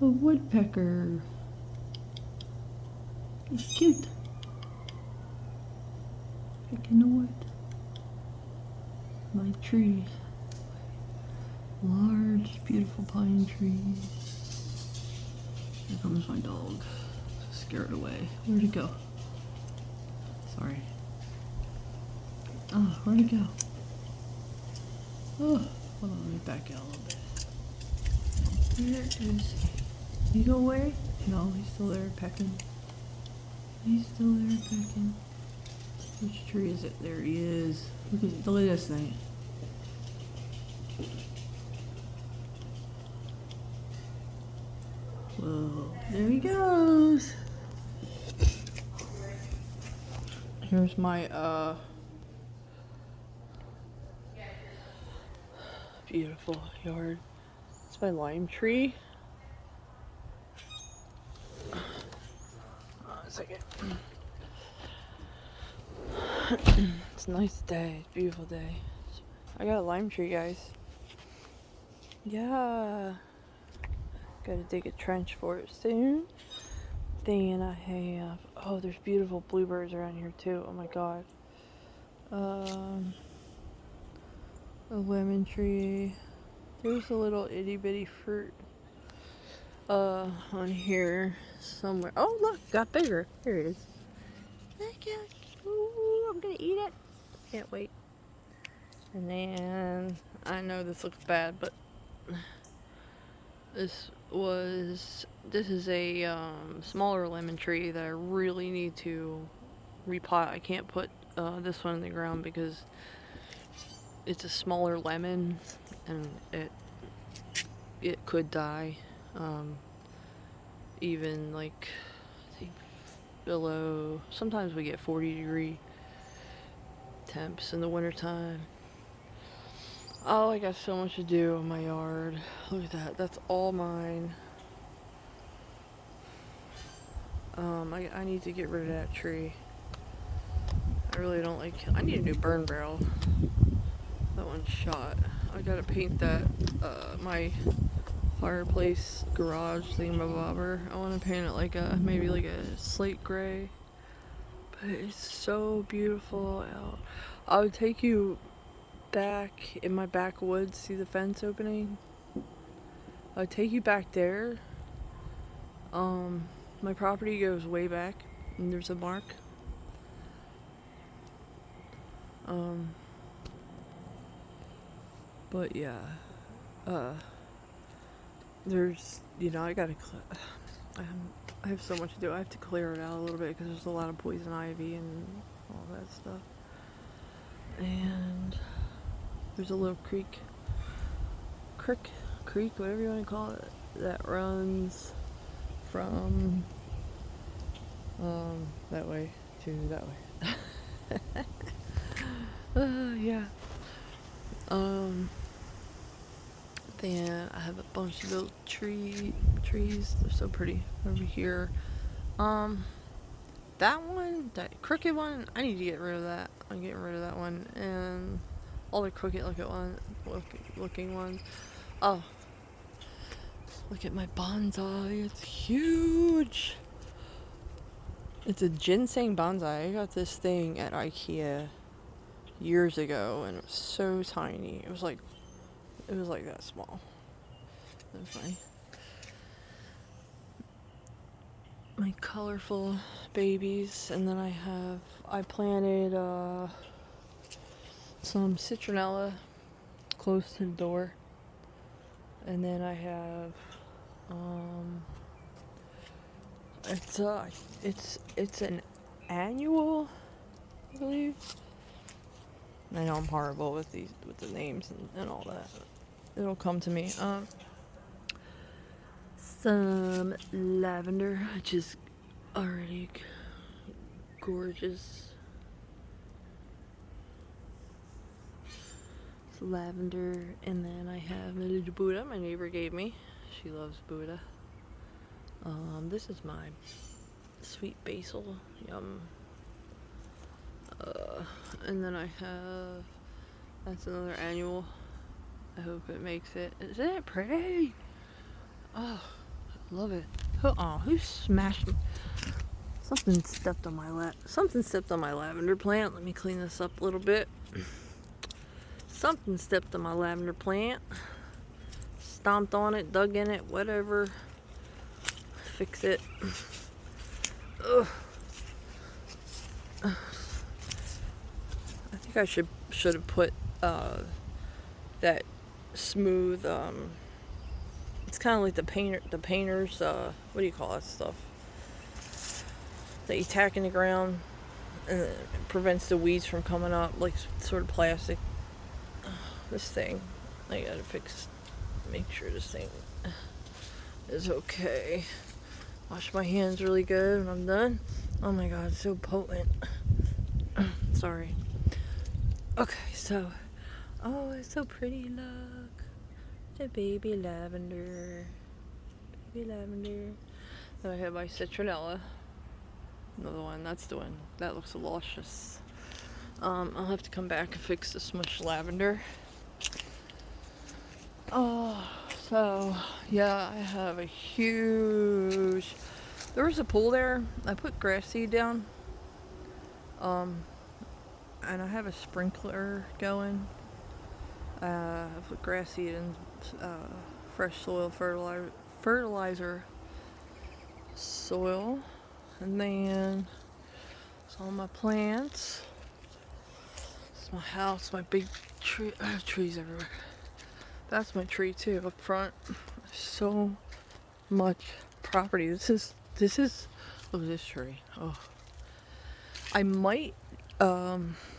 A woodpecker. It's cute. Picking the wood. My tree. Large, beautiful pine trees. Here comes my dog. Scared away. Where'd it go? Sorry. Oh, where'd it go? Oh, hold on, let me back out a little bit. Where is he? He go away? No, he's still there pecking. He's still there pecking. Which tree is it? There he is. Look at this thing. Whoa, there he goes. Here's my beautiful yard. It's my lime tree. A second. It's a nice day. It's a beautiful day. I got a lime tree, guys. Yeah. Gotta dig a trench for it soon. Then I have, oh, there's beautiful bluebirds around here too. Oh my god. A lemon tree. There's a little itty bitty fruit on here somewhere. Oh look, got bigger. Here it is. Look at, ooh, I'm gonna eat it. Can't wait. And then I know this looks bad, but this is a smaller lemon tree that I really need to repot. I can't put this one in the ground because it's a smaller lemon and it could die. Even like I think below, sometimes we get 40-degree temps in the wintertime. Oh, I got so much to do in my yard. Look at that. That's all mine. I need to get rid of that tree. I really don't like. I need a new burn barrel. That one's shot. I gotta paint that. My fireplace garage thingamabobber. I want to paint it like maybe like a slate gray. But it's so beautiful out. I would take you back in my backwoods. See the fence opening? I would take you back there. My property goes way back, and there's a mark. But yeah, there's, I gotta, I have so much to do. I have to clear it out a little bit because there's a lot of poison ivy and all that stuff. And there's a little creek, whatever you want to call it, that runs from that way to that way. Yeah. Then I have a bunch of little trees. They're so pretty over here. That one, that crooked one, I need to get rid of that. I'm getting rid of that one, and all the crooked looking ones. Oh, look at my bonsai. It's huge. It's a ginseng bonsai. I got this thing at IKEA years ago, and it was so tiny. It was like that small. That's funny. My colorful babies, and then I planted some citronella close to the door, and then I have it's an annual, I believe. I know I'm horrible with the names and all that. It'll come to me. Some lavender, which is already gorgeous. It's lavender, and then I have a little Buddha my neighbor gave me. She loves Buddha. This is my sweet basil. Yum. And then I have, that's another annual. I hope it makes it. Isn't it pretty? Oh, Love it. Oh, who smashed me? Something stepped on my Something stepped on my lavender plant. Let me clean this up a little bit. Something stepped on my lavender plant. Stomped on it, dug in it, whatever. Fix it. Ugh. I think I should have put that smooth. It's kind of like the painter's. What do you call that stuff? That you tack in the ground and it prevents the weeds from coming up, like sort of plastic. This thing, I gotta fix. Make sure this thing is okay. Wash my hands really good when I'm done. Oh my god, it's so potent. Sorry. Okay, so, oh, it's so pretty. Look, the baby lavender. Baby lavender. Then I have my citronella. Another one. That's the one. That looks luscious. I'll have to come back and fix the smushed lavender. Oh, so yeah, I have a huge. There was a pool there. I put grass seed down. And I have a sprinkler going. I put grass seed and fresh soil fertilizer soil, and then it's all my plants. It's my house, my big tree. Trees everywhere. That's my tree too up front. So much property. This is. Look at this tree. Oh, I might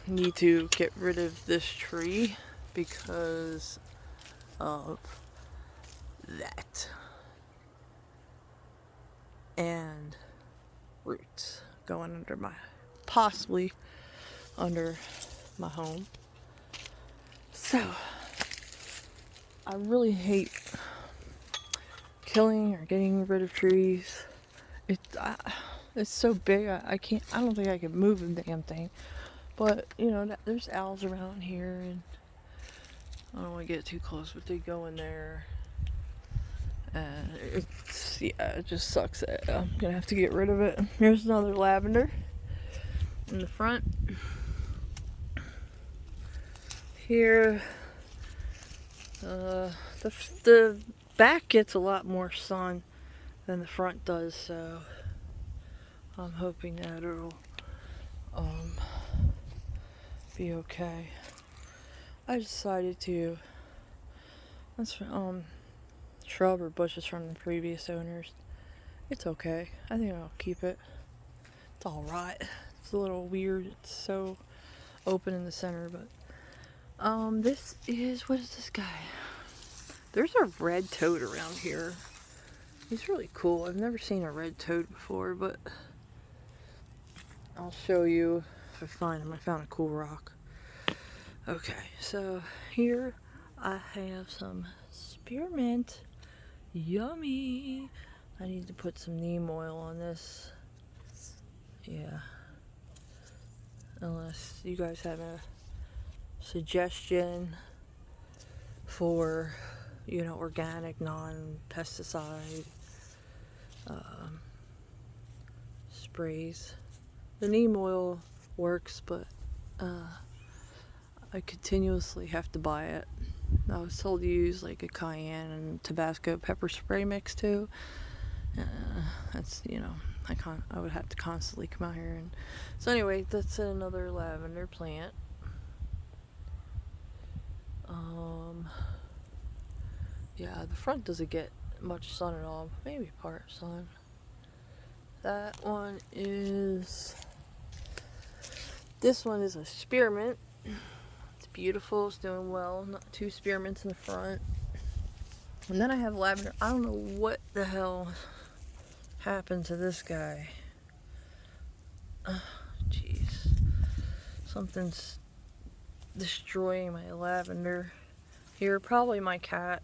need to get rid of this tree because of that and roots going under possibly under my home. So I really hate killing or getting rid of trees. It's so big. I don't think I could move the damn thing. But you know, there's owls around here, and I don't want to get too close, but they go in there. And it just sucks. I'm gonna have to get rid of it. Here's another lavender in the front. Here, the back gets a lot more sun than the front does, so I'm hoping that it'll be okay. I decided to. That's shrub or bushes from the previous owners. It's okay. I think I'll keep it. It's alright. It's a little weird. It's so open in the center, but this is, what is this guy? There's a red toad around here. He's really cool. I've never seen a red toad before, but I'll show you if I find him. I found a cool rock. Okay, so here I have some spearmint. Yummy! I need to put some neem oil on this. Yeah. Unless you guys have a suggestion for, you know, organic, non-pesticide sprays. The neem oil works, but I continuously have to buy it. I was told to use like a cayenne and Tabasco pepper spray mix too. That's, you know, I would have to constantly come out here and. So anyway, that's another lavender plant. Yeah, the front doesn't get much sun at all. Maybe part sun. That one is. This one is a spearmint. It's beautiful. It's doing well. Not 2 spearmints in the front. And then I have lavender. I don't know what the hell happened to this guy. Jeez. Something's destroying my lavender. Here, probably my cat.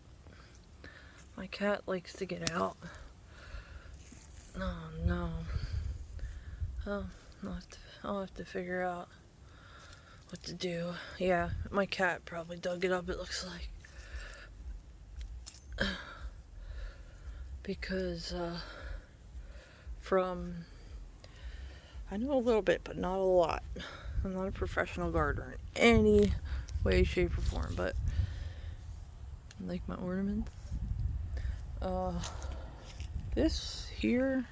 My cat likes to get out. Oh no. Oh, I'll have to figure out what to do. Yeah, my cat probably dug it up, it looks like. because I know a little bit, but not a lot. I'm not a professional gardener in any way, shape, or form, but I like my ornaments. This here,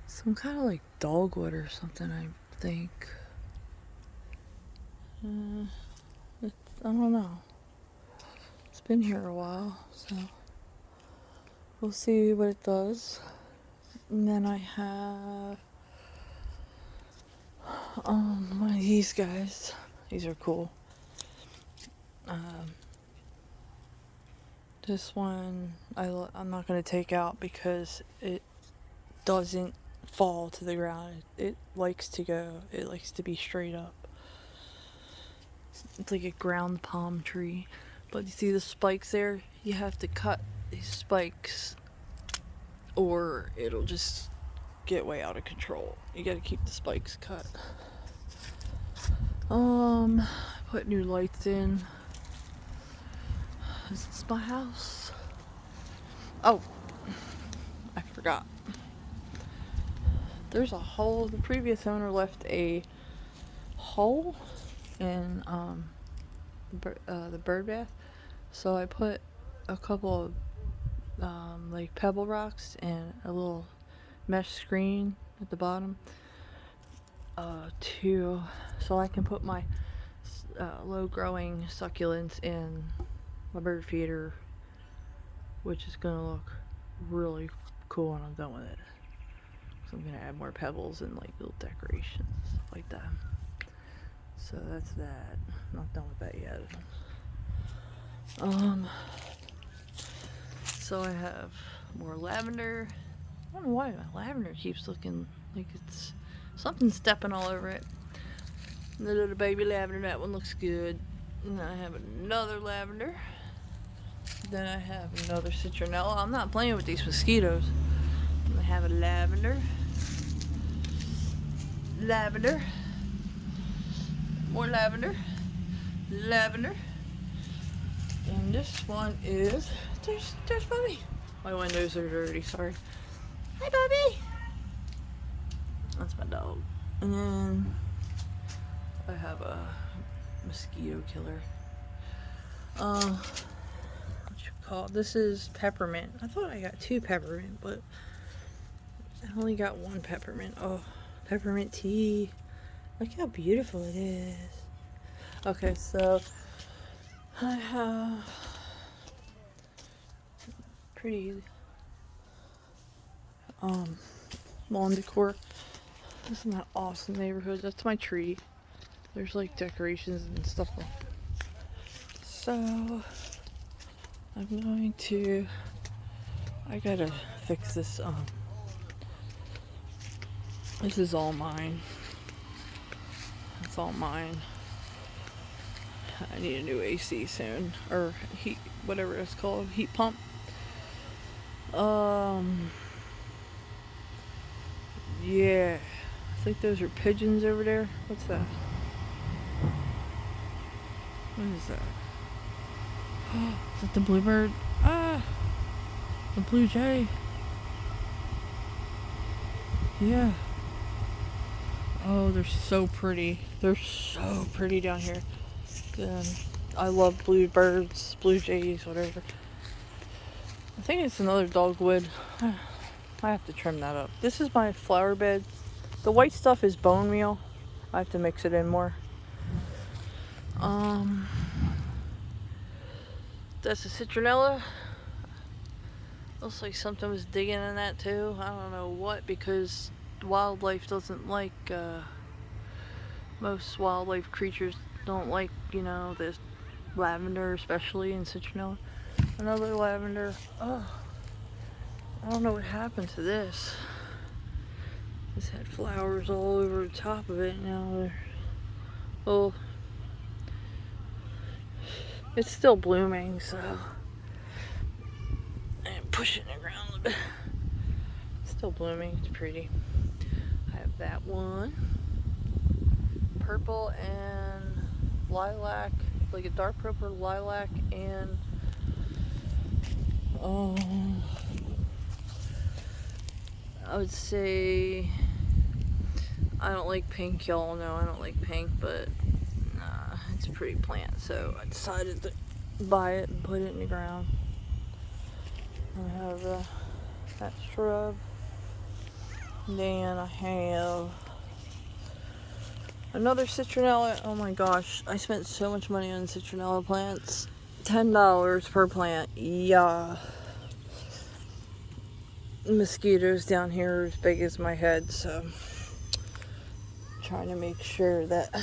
some kind of like dogwood or something, I think. I don't know. It's been here a while, so we'll see what it does. And then I have one of these guys. These are cool. This one I'm not going to take out because it doesn't fall to the ground. It likes to be straight up. It's like a ground palm tree. But you see the spikes there? You have to cut these spikes or it'll just get way out of control. You gotta keep the spikes cut. Put new lights in. Is this my house? Oh, I forgot. There's a hole. The previous owner left a hole in the bird bath, so I put a couple of like pebble rocks and a little mesh screen at the bottom so I can put my low growing succulents in my bird feeder, which is gonna look really cool when I'm done with it. So I'm gonna add more pebbles and like little decorations, stuff like that. So that's that. I'm not done with that yet. So I have more lavender. I don't know why my lavender keeps looking like it's something stepping all over it. The little baby lavender, that one looks good. And then I have another lavender. Then I have another citronella. I'm not playing with these mosquitoes. I have a lavender. Lavender. More lavender. Lavender. And this one is... There's Bubby. My windows are dirty, sorry. Hi, Bubby. That's my dog. And then I have a mosquito killer. This is peppermint. I thought I got 2 peppermint, but I only got 1 peppermint. Oh, peppermint tea. Look how beautiful it is. Okay, so I have pretty lawn decor. This is my awesome neighborhood. That's my tree. There's like decorations and stuff like that. So I gotta fix this. This is all mine. It's all mine. I need a new AC soon, or heat, whatever it's called, heat pump. Yeah, I think those are pigeons over there. What's that? What is that? Is that the bluebird? Ah, the blue jay. Yeah. Oh, they're so pretty. They're so pretty down here. I love bluebirds, blue jays, whatever. I think it's another dogwood. I have to trim that up. This is my flower bed. The white stuff is bone meal. I have to mix it in more. That's a citronella. Looks like something was digging in that too. I don't know what, because wildlife doesn't like, most wildlife creatures don't like, this lavender, especially in citronella. Another lavender. Oh, I don't know what happened to this. This had flowers all over the top of it. Now they're, well, it's still blooming, so I'm pushing it around a bit. It's still blooming. It's pretty. I have that one. Purple and lilac, like a dark purple lilac, and I would say I don't like pink. Y'all know I don't like pink, but it's a pretty plant, so I decided to buy it and put it in the ground. I have that shrub. Then I have another citronella. Oh my gosh, I spent so much money on citronella plants. $10 per plant. Yeah. Mosquitoes down here are as big as my head, so I'm trying to make sure that,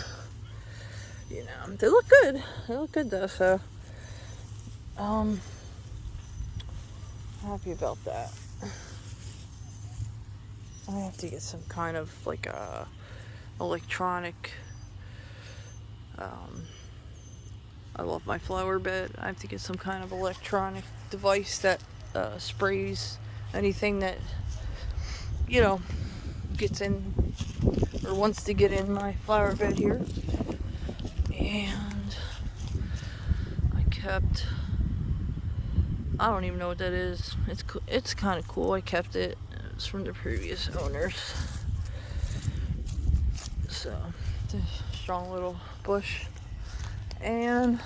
you know, they look good. They look good though, so happy about that. I have to get some kind of like a electronic. I love my flower bed. I have to get some kind of electronic device that sprays anything that, you know, gets in or wants to get in my flower bed here. And I kept, I don't even know what that is. It's kind of cool. I kept it. It's from the previous owners. So it's a strong little bush. And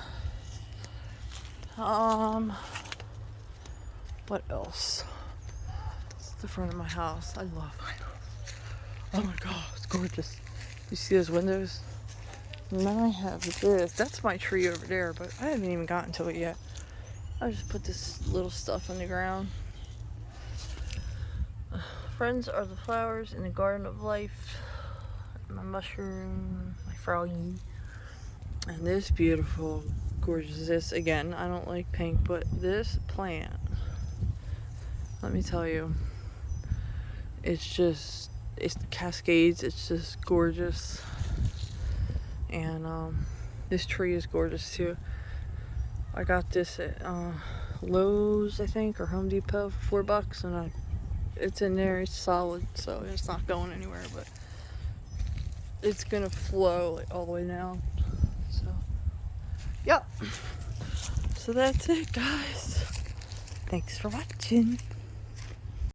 what else? It's the front of my house. I love my house. Oh my god, it's gorgeous. You see those windows? And then I have this. That's my tree over there, but I haven't even gotten to it yet. I just put this little stuff in the ground. Friends are the flowers in the garden of life. My mushroom, my froggy. And this beautiful, gorgeous, this again, I don't like pink, but this plant, let me tell you, it cascades, it's just gorgeous. And this tree is gorgeous too. I got this at Lowe's, I think, or Home Depot for $4, and it's in there, it's solid, so it's not going anywhere, but it's gonna flow like all the way down. So, yep. So that's it, guys. Thanks for watching.